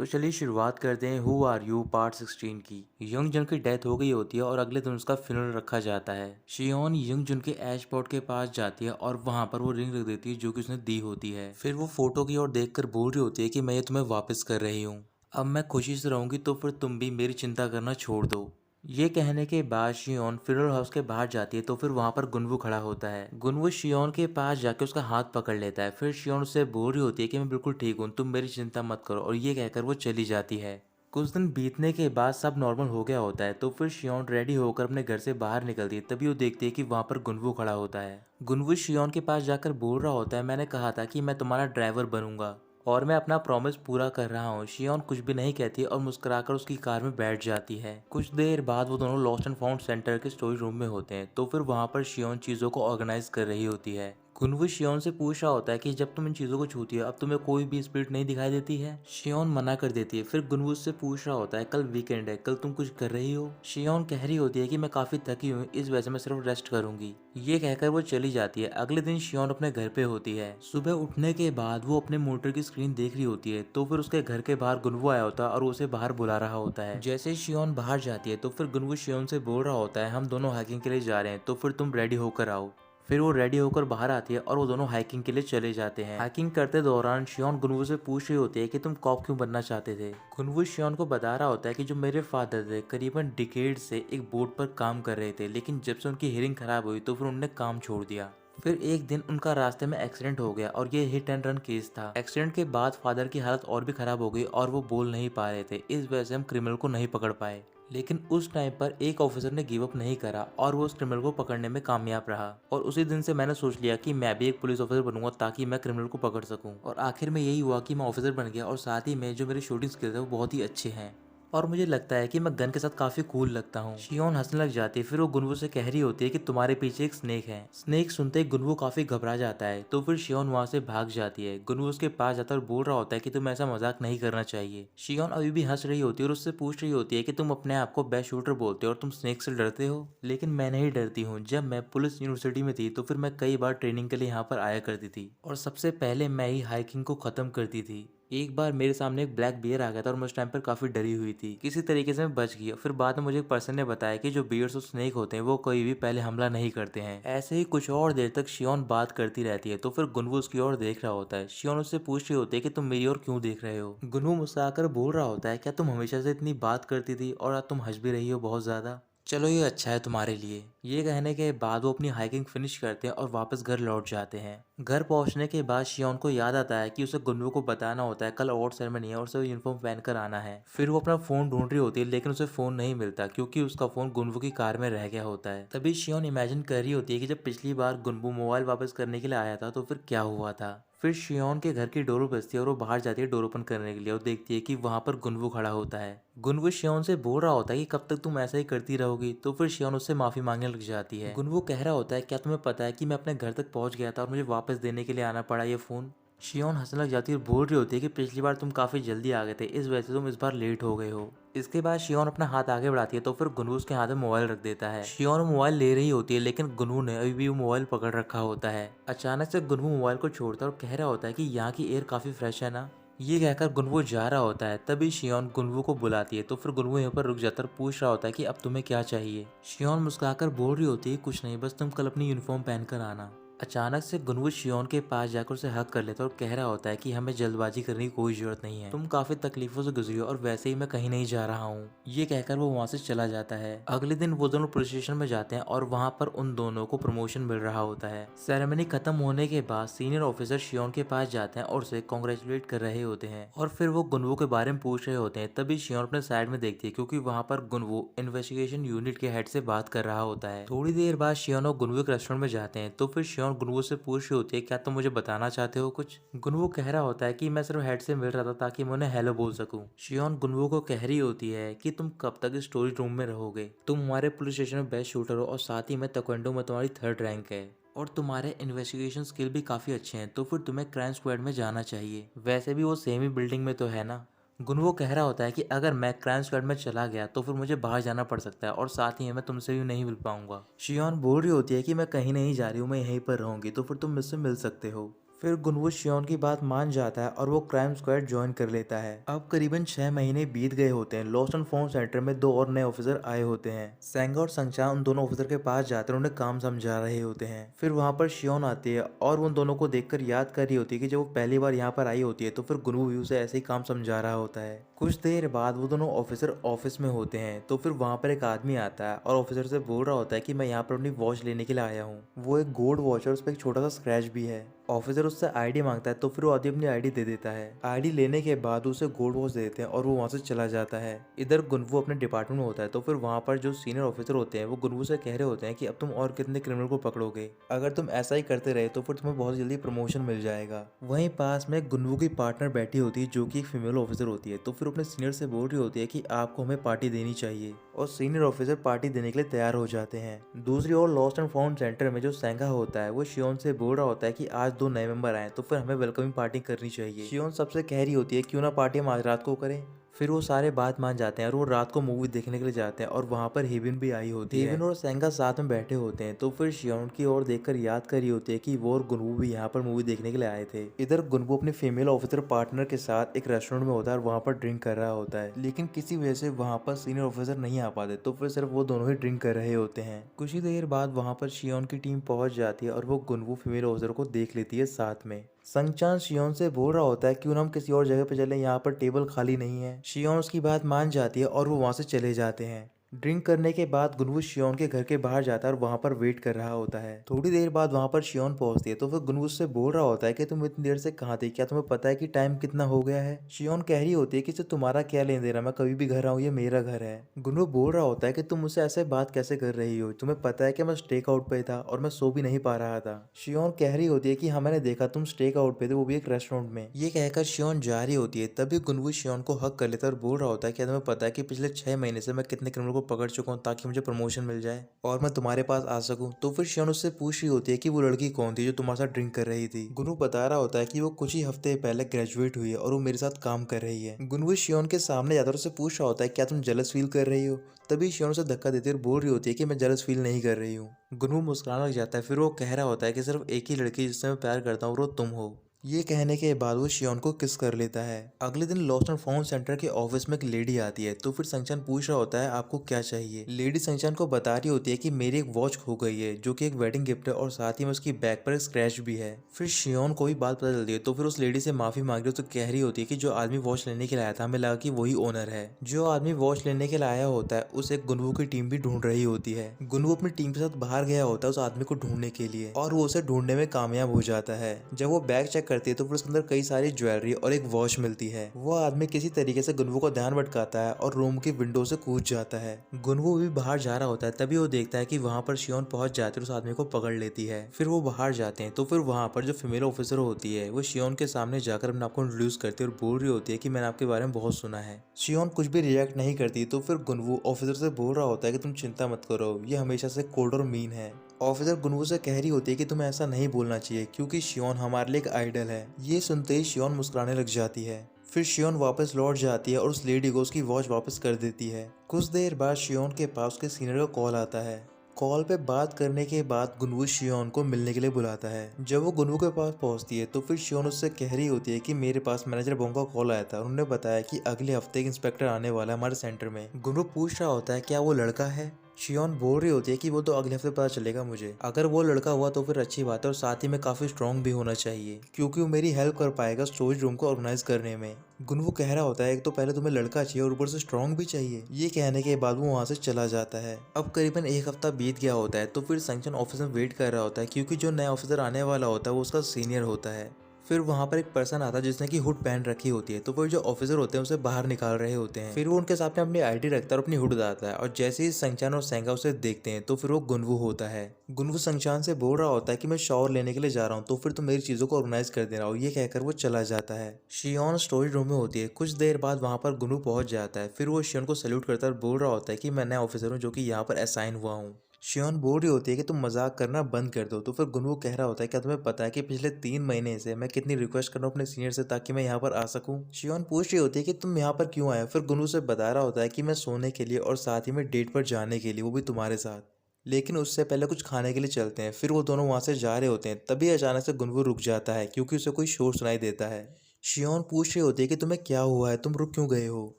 तो चलिए शुरुआत करते हैं हु आर यू पार्ट 16 की। यंग जन की डेथ हो गई होती है और अगले दिन उसका फ्यूनरल रखा जाता है। शियोन यंग जन के एयरपोर्ट के पास जाती है और वहां पर वो रिंग रख देती है जो कि उसने दी होती है। फिर वो फोटो की ओर देखकर बोल रही होती है कि मैं ये तुम्हें वापस कर रही हूँ, अब मैं खुशी से रहूंगी तो फिर तुम भी मेरी चिंता करना छोड़ दो। ये कहने के बाद शियोन फ्यूनरल हाउस के बाहर जाती है तो फिर वहां पर गुनवू खड़ा होता है। गुनवू शियोन के पास जाके उसका हाथ पकड़ लेता है। फिर शियोन उससे बोल रही होती है कि मैं बिल्कुल ठीक हूँ, तुम मेरी चिंता मत करो, और ये कहकर वो चली जाती है। कुछ दिन बीतने के बाद सब नॉर्मल हो गया होता है तो फिर शियोन रेडी होकर अपने घर से बाहर निकलती है। तभी वो देखती है कि वहां पर गुनवू खड़ा होता है। गुनवू शियोन के पास जाकर बोल रहा होता है, मैंने कहा था कि मैं तुम्हारा ड्राइवर बनूंगा और मैं अपना प्रॉमिस पूरा कर रहा हूँ। शियोन कुछ भी नहीं कहती और मुस्कुराकर उसकी कार में बैठ जाती है। कुछ देर बाद वो दोनों लॉस्ट एंड फाउंड सेंटर के स्टोरी रूम में होते हैं तो फिर वहां पर शियोन चीजों को ऑर्गेनाइज कर रही होती है। गुनवू शियोन से पूछ रहा होता है कि जब तुम इन चीजों को छूती हो अब तुम्हें कोई भी स्पिरिट नहीं दिखाई देती है। शियोन मना कर देती है। फिर गुनवू से पूछ रहा होता है कल वीकेंड है, कल तुम कुछ कर रही हो। शियोन कह रही होती है कि मैं काफी थकी हूँ, इस वजह से मैं सिर्फ रेस्ट करूंगी। ये कहकर वो चली जाती है। अगले दिन शियोन अपने घर पे होती है। सुबह उठने के बाद वो अपने मोटर की स्क्रीन देख रही होती है तो फिर उसके घर के बाहर गुनवू आया होता है और उसे बाहर बुला रहा होता है। जैसे ही शियोन बाहर जाती है तो फिर गुनवू शियोन से बोल रहा होता है हम दोनों हाइकिंग के लिए जा रहे हैं तो फिर तुम रेडी होकर आओ। फिर वो रेडी होकर बाहर आती है और वो दोनों हाइकिंग के लिए चले जाते हैं। हाइकिंग करते दौरान शियोन गुनवू से पूछ रही होती है कि तुम कॉप क्यों बनना चाहते थे। गुनवू शियोन को बता रहा होता है कि जो मेरे फादर थे करीबन डिकेड से एक बोट पर काम कर रहे थे, लेकिन जब से उनकी हियरिंग खराब हुई तो फिर उन्होंने काम छोड़ दिया। फिर एक दिन उनका रास्ते में एक्सीडेंट हो गया और ये हिट एंड रन केस था। एक्सीडेंट के बाद फादर की हालत और भी खराब हो गई और वो बोल नहीं पा रहे थे, इस वजह से हम क्रिमिनल को नहीं पकड़ पाए। लेकिन उस टाइम पर एक ऑफिसर ने गिव अप नहीं करा और वो उस क्रिमिनल को पकड़ने में कामयाब रहा। और उसी दिन से मैंने सोच लिया कि मैं भी एक पुलिस ऑफिसर बनूंगा ताकि मैं क्रिमिनल को पकड़ सकूं। और आखिर में यही हुआ कि मैं ऑफिसर बन गया और साथ ही में जो मेरे शूटिंग स्किल्स है वो बहुत ही अच्छे हैं और मुझे लगता है कि मैं गन के साथ काफी कूल लगता हूँ। शियोन हंसने लग जाती है। फिर वो गुनवू से कह रही होती है कि तुम्हारे पीछे एक स्नेक है। स्नेक सुनते ही गुनवू काफी घबरा जाता है तो फिर शियोन वहां से भाग जाती है। गुनवू उसके पास जाता और बोल रहा होता है कि तुम ऐसा मजाक नहीं करना चाहिए। शियोन अभी भी हंस रही होती है और उससे पूछ रही होती है कि तुम अपने आप को बेस्ट शूटर बोलते हो और तुम स्नेक से डरते हो। लेकिन मैं नहीं डरती हूँ। जब मैं पुलिस यूनिवर्सिटी में थी तो फिर मैं कई बार ट्रेनिंग के लिए यहाँ पर आया करती थी और सबसे पहले मैं ही हाइकिंग को खत्म करती थी। एक बार मेरे सामने एक ब्लैक बियर आ गया था और मैं उस टाइम पर काफी डरी हुई थी। किसी तरीके से मैं बच गई। फिर बाद में मुझे एक पर्सन ने बताया कि जो बियर्स और स्नेक होते हैं वो कोई भी पहले हमला नहीं करते हैं। ऐसे ही कुछ और देर तक शियोन बात करती रहती है तो फिर गुनवू उसकी ओर देख रहा होता है। शियोन उससे पूछ रही होती है कि तुम मेरी ओर क्यों देख रहे हो। गुनवू मुस्कुराकर बोल रहा होता है क्या तुम हमेशा से इतनी बात करती थी और आज तुम हंस भी रही हो बहुत ज्यादा। चलो ये अच्छा है तुम्हारे लिए। ये कहने के बाद वो अपनी हाइकिंग फिनिश करते हैं और वापस घर लौट जाते हैं। घर पहुंचने के बाद शियोन को याद आता है कि उसे गुनवू को बताना होता है कल अवार्ड सेरेमनी है और उसे यूनिफॉर्म पहनकर आना है। फिर वो अपना फोन ढूंढ रही होती है लेकिन उसे फोन नहीं मिलता क्योंकि उसका फोन गुनवू की कार में रह गया होता है। तभी शियोन इमेजिन कर रही होती है कि जब पिछली बार गुनवू मोबाइल वापस करने के लिए आया था तो फिर क्या हुआ था। फिर शियोन के घर की डोर बजती है और वो बाहर जाती है डोर ओपन करने के लिए और देखती है कि वहां पर गुनवू खड़ा होता है। गुनवू शियोन से बोल रहा होता है कि कब तक तुम ऐसा ही करती रहोगी। तो फिर शियोन उससे माफी मांगने लग जाती है। गुनवू कह रहा होता है क्या तुम्हें पता है कि मैं अपने घर तक पहुंच गया था और मुझे वापस देने के लिए आना पड़ा ये फोन। शियोन हंसने लग जाती है और बोल रही होती है कि पिछली बार तुम काफी जल्दी आ गए थे, इस वजह से तुम इस बार लेट हो गए हो। इसके बाद शियोन अपना हाथ आगे बढ़ाती है तो फिर गुनवू उसके हाथ में मोबाइल रख देता है। शियोन मोबाइल ले रही होती है लेकिन गुनवू ने अभी भी वो मोबाइल पकड़ रखा होता है। अचानक से गुनवू मोबाइल को छोड़ता है और कह रहा होता है कि यहाँ की एयर काफी फ्रेश है ना। ये कहकर गुनवू जा रहा होता है। तभी शियोन गुनवू को बुलाती है तो फिर गुनवू यहाँ पर रुक जाता है और पूछ रहा होता है कि अब तुम्हें क्या चाहिए। शियोन मुस्कुराकर बोल रही होती है कुछ नहीं, बस तुम कल अपनी यूनिफॉर्म पहनकर आना। अचानक से गुनवू शियोन के पास जाकर उसे हक कर लेता है और कह रहा होता है कि हमें जल्दबाजी करने की कोई जरूरत नहीं है, तुम काफी तकलीफों से गुजरी हो और वैसे ही मैं कहीं नहीं जा रहा हूँ। ये कहकर वो वहाँ से चला जाता है। अगले दिन वो दोनों पुलिस स्टेशन में जाते हैं और वहाँ पर उन दोनों को प्रमोशन मिल रहा होता है। सेरेमनी खत्म होने के बाद सीनियर ऑफिसर शियोन के पास जाते हैं और उसे कॉन्ग्रेचुलेट कर रहे होते हैं और फिर वो गुनवू के बारे में पूछ रहे होते हैं। तभी शियोन अपने साइड में देखती है क्योंकि वहाँ पर गुनवू इन्वेस्टिगेशन यूनिट के हेड से बात कर रहा होता है। थोड़ी देर बाद शियोन और गुनवू एक रेस्टोरेंट में जाते हैं तो फिर शियोन गुनवू से पूछ रही होती है क्या तुम मुझे बताना चाहते हो कुछ। गुनवू कह रहा होता है कि मैं सिर्फ हेड से मिल रहा था ताकि मैं उन्हें हेलो बोल सकूं। शियोन गुनवू को कह रही होती है कि तुम कब तक स्टोरी रूम में रहोगे, तुम हमारे पुलिस स्टेशन में बेस्ट शूटर हो और साथ ही में ताइक्वांडो में तुम्हारी 3rd रैंक है और तुम्हारे इन्वेस्टिगेशन स्किल भी काफी अच्छे हैं, तो फिर तुम्हें क्राइम स्क्वाड में जाना चाहिए। वैसे भी वो सेम ही बिल्डिंग में तो है ना। गुनवू कह रहा होता है कि अगर मैं क्राइम स्क्वाड में चला गया तो फिर मुझे बाहर जाना पड़ सकता है और साथ ही मैं तुमसे भी नहीं मिल पाऊंगा। शियोन बोल रही होती है कि मैं कहीं नहीं जा रही हूँ, मैं यहीं पर रहूंगी, तो फिर तुम मुझसे मिल सकते हो। फिर गुनवू शियोन की बात मान जाता है और वो क्राइम स्क्वाड ज्वाइन कर लेता है। अब करीबन 6 महीने बीत गए होते हैं। लॉस्ट एंड फाउंड सेंटर में दो और नए ऑफिसर आए होते हैं। सेंगा और संगचान उन दोनों ऑफिसर के पास जाकर उन्हें काम समझा रहे होते हैं। फिर वहां पर शियोन आती है और उन दोनों को देखकर याद कर रही होती है कि जब वो पहली बार यहाँ पर आई होती है तो फिर गुनवू भी उसे ऐसे ही काम समझा रहा होता है। कुछ देर बाद वो दोनों ऑफिसर ऑफिस में होते हैं तो फिर वहां पर एक आदमी आता है और ऑफिसर से बोल रहा होता है कि मैं यहाँ पर अपनी वॉच लेने के लिए आया हूँ। वो एक गोल्ड वॉच है, उस पर एक छोटा सा स्क्रैच भी है। ऑफिसर उससे आईडी मांगता है तो फिर वो आदमी अपनी आईडी दे देता है। आईडी लेने के बाद उसे गोल्ड वॉच दे देते हैं और वो वहां से चला जाता है। इधर गुनवू अपने डिपार्टमेंट में होता है तो फिर वहां पर जो सीनियर ऑफिसर होते हैं वो गुनवू से कह रहे होते हैं कि अब तुम और कितने क्रिमिनल को पकड़ोगे, अगर तुम ऐसा ही करते रहे तो फिर तुम्हें बहुत जल्दी प्रमोशन मिल जाएगा। वहीं पास में गुनवू की पार्टनर बैठी होती है जो कि एक फीमेल ऑफिसर होती है तो फिर अपने सीनियर से बोल रही होती है कि आपको हमें पार्टी देनी चाहिए और सीनियर ऑफिसर पार्टी देने के लिए तैयार हो जाते हैं। दूसरी ओर लॉस्ट एंड फाउंड सेंटर में जो सेंगा होता है वो शियोन से बोल रहा होता है कि आज दो नए मेंबर आए तो फिर हमें वेलकमिंग पार्टी करनी चाहिए। शियोन सबसे कह रही होती है क्यों ना पार्टी हम आज रात को करें। फिर वो सारे बात मान जाते हैं और वो रात को मूवी देखने के लिए जाते हैं और वहां पर हेविन भी आई होती है। हेविन और सेंगा साथ में बैठे होते हैं तो फिर शियोन की ओर देखकर याद कर रही होती है कि वो और गुनवू भी यहाँ पर मूवी देखने के लिए आए थे। इधर गुनवू अपने फीमेल ऑफिसर पार्टनर के साथ एक रेस्टोरेंट में होता है और वहाँ पर ड्रिंक कर रहा होता है, लेकिन किसी वजह से वहाँ पर सीनियर ऑफिसर नहीं आ पाते तो फिर सिर्फ वो दोनों ही ड्रिंक कर रहे होते हैं। कुछ ही देर बाद वहाँ पर शियोन की टीम पहुंच जाती है और वो गुनवू फीमेल ऑफिसर को देख लेती है साथ में। संगचान शियोन से बोल रहा होता है क्यों ना हम किसी और जगह पे चले, यहाँ पर टेबल खाली नहीं है। शियोन उसकी बात मान जाती है और वो वहां से चले जाते हैं। ड्रिंक करने के बाद गुनवू शियोन के घर के बाहर जाता है और वहां पर वेट कर रहा होता है। थोड़ी देर बाद वहां पर शियोन पहुंचती है तो फिर गुनवू से बोल रहा होता है कि तुम इतनी देर से कहाँ थे, क्या तुम्हें पता है कि टाइम कितना हो गया है। शियोन कह रही होती है कि तुम्हारा क्या लेन देना, मैं कभी भी घर आऊँ, ये मेरा घर है। गुनवू बोल रहा होता है कि तुम मुझसे ऐसे बात कैसे कर रही हो, तुम्हें पता है कि मैं स्टेक आउट पे था और मैं सो भी नहीं पा रहा था। शियोन कह रही होती है कि हाँ मैंने देखा तुम स्टेक आउट पे थे, वो भी एक रेस्टोरेंट में। ये कहकर शियोन जा रही होती है तभी गुनवू शियोन को हक कर लेता है और बोल रहा होता है कि तुम्हें पता है कि पिछले 6 महीने से मैं कितने क्रिमिनल को पकड़ चुका हूँ ताकि मुझे प्रमोशन मिल जाए और मैं तुम्हारे पास आ सकूं। तो फिर शियोन उससे पूछ रही होती है कि वो लड़की कौन थी जो तुम्हारे साथ ड्रिंक कर रही थी। गुनवू बता रहा होता है कि वो कुछ ही हफ्ते पहले ग्रेजुएट हुई है और वो मेरे साथ काम कर रही है। गुनवू शियोन के सामने जाता है और उससे पूछ रहा होता है क्या तुम जेलस फील कर रही हो। तभी शियोन उसे धक्का देती है और बोल रही होती है कि मैं जेलस फील नहीं कर रही हूँ। गुनवू मुस्कुराने लग जाता है। फिर वो कह रहा होता है कि सिर्फ एक ही लड़की जिससे मैं प्यार करता हूँ वो तुम हो। ये कहने के बाद वो शियोन को किस कर लेता है। अगले दिन लॉस्ट एंड फाउंड सेंटर के ऑफिस में एक लेडी आती है तो फिर संगचान पूछ रहा होता है आपको क्या चाहिए। लेडी संगचान को बता रही होती है कि मेरी एक वॉच खो गई है जो कि एक वेडिंग गिफ्ट है और साथ ही में उसकी बैग पर एक स्क्रैच भी है। फिर शियोन को भी बात पता चलती है तो फिर उस लेडी से माफी मांग रही तो कह रही होती है कि जो आदमी वॉच लेने के लिए आया था हमें लगा कि वही ओनर है। जो आदमी वॉच लेने के लिए आया होता है उसे गुनवू की टीम भी ढूंढ रही होती है। गुनवू अपनी टीम के साथ बाहर गया होता है उस आदमी को ढूंढने के लिए और वो उसे ढूंढने में कामयाब हो जाता है। जब वो बैग चेक करती है तो फिर उसके अंदर कई सारी ज्वेलरी और एक वॉच मिलती है। वो आदमी किसी तरीके से गुनवू का ध्यान भटकाता है और रूम की विंडो से कूद जाता है। गुनवू भी बाहर जा रहा होता है तभी वो देखता है कि वहां पर शियोन पहुंच जाती है और उस आदमी को पकड़ लेती है। फिर वो बाहर जाते हैं तो फिर वहां पर जो फीमेल ऑफिसर होती है वो शियोन के सामने जाकर अपने आपको इंट्रोड्यूस करती है और बोल रही होती है कि मैंने आपके बारे में बहुत सुना है। शियोन कुछ भी रिएक्ट नहीं करती तो फिर गुनवू ऑफिसर से बोल रहा होता है कि तुम चिंता मत करो, ये हमेशा से कोल्ड और मीन है। ऑफिसर गुनवू से कह रही होती है कि तुम्हें ऐसा नहीं बोलना चाहिए क्योंकि शियोन हमारे लिए एक आइडल है। ये सुनते ही शियोन मुस्कुराने लग जाती है। फिर शियोन वापस लौट जाती है और उस लेडी को उसकी वॉच वापस कर देती है। कुछ देर बाद शियोन के पास उसके सीनियर का कॉल आता है। कॉल पे बात करने के बाद गुनवू शियोन को मिलने के लिए बुलाता है। जब वो गुनवू के पास पहुंचती है तो फिर शियोन उससे कह रही होती है कि मेरे पास मैनेजर बोंग का कॉल आया था, उन्होंने बताया कि अगले हफ्ते एक इंस्पेक्टर आने वाला है हमारे सेंटर में। गुनवू पूछ रहा होता है क्या वो लड़का है। शियोन बोल रही होती है कि वो तो अगले हफ्ते पता चलेगा मुझे, अगर वो लड़का हुआ तो फिर अच्छी बात है और साथ ही में काफी स्ट्रांग भी होना चाहिए क्योंकि वो मेरी हेल्प कर पाएगा स्टोरेज रूम को ऑर्गेनाइज करने में। गुनवू कह रहा होता है एक तो पहले तुम्हें लड़का चाहिए और ऊपर से स्ट्रांग भी चाहिए। ये कहने के बाद वो वहां से चला जाता है। अब करीबन एक हफ्ता बीत गया होता है तो फिर संगचान ऑफिस में वेट कर रहा होता है क्योंकि जो नया ऑफिसर आने वाला होता है वो उसका सीनियर होता है। फिर वहां पर एक पर्सन आता है जिसने की हुड पहन रखी होती है तो फिर जो ऑफिसर होते हैं उसे बाहर निकाल रहे होते हैं। फिर वो उनके सामने अपनी आईडी रखता है और अपनी हुड उतारता है और जैसे ही संगचान और सेंगा उसे देखते हैं तो फिर वो गुनवू होता है। गुनवू संगचान से बोल रहा होता है कि मैं शॉवर लेने के लिए जा रहा हूँ तो फिर तुम मेरी चीजों को ऑर्गेनाइज कर देना, और ये कहकर वो चला जाता है। शियोन स्टोरेज रूम में होती है। कुछ देर बाद वहां पर गुनवू पहुंच जाता है। फिर वो शियोन को सैल्यूट करता है और बोल रहा होता है कि मैं नया ऑफिसर हूँ जो कि यहाँ पर असाइन हुआ हूँ। शियोन बोल रही होती है कि तुम मजाक करना बंद कर दो तो फिर गुनवू कह रहा होता है क्या तुम्हें पता है कि पिछले 3 महीने से मैं कितनी रिक्वेस्ट कर रहा हूँ अपने सीनियर से ताकि मैं यहाँ पर आ सकूं। शियोन पूछ रही होती है कि तुम यहाँ पर क्यों आए। फिर गुनवू से बता रहा होता है कि मैं सोने के लिए और साथ ही में डेट पर जाने के लिए, वो भी तुम्हारे साथ। लेकिन उससे पहले कुछ खाने के लिए चलते हैं। फिर वो दोनों वहाँ से जा रहे होते हैं, तभी अचानक से गुनगुन रुक जाता है क्योंकि उसे कोई शोर सुनाई देता है। शियोन पूछ रही होती है कि तुम्हें क्या हुआ है, तुम रुक क्यों गए हो।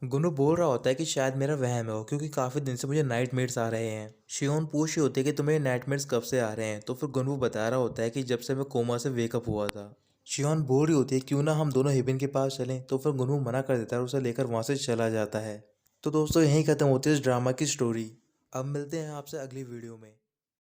गुनु बोल रहा होता है कि शायद मेरा वहम है क्योंकि काफ़ी दिन से मुझे नाइटमेयर्स आ रहे हैं। शियोन पूछ रही होती है कि तुम्हें नाइटमेयर्स कब से आ रहे हैं, तो फिर गुनु बता रहा होता है कि जब से मैं कोमा से वेकअप हुआ था। शियोन बोल रही होती है क्यों ना हम दोनों हिबिन के पास चलें, तो फिर गुनु मना कर देता है और उसे लेकर वहाँ से चला जाता है। तो दोस्तों, यहीं खत्म होती है इस ड्रामा की स्टोरी। अब मिलते हैं आपसे अगली वीडियो में।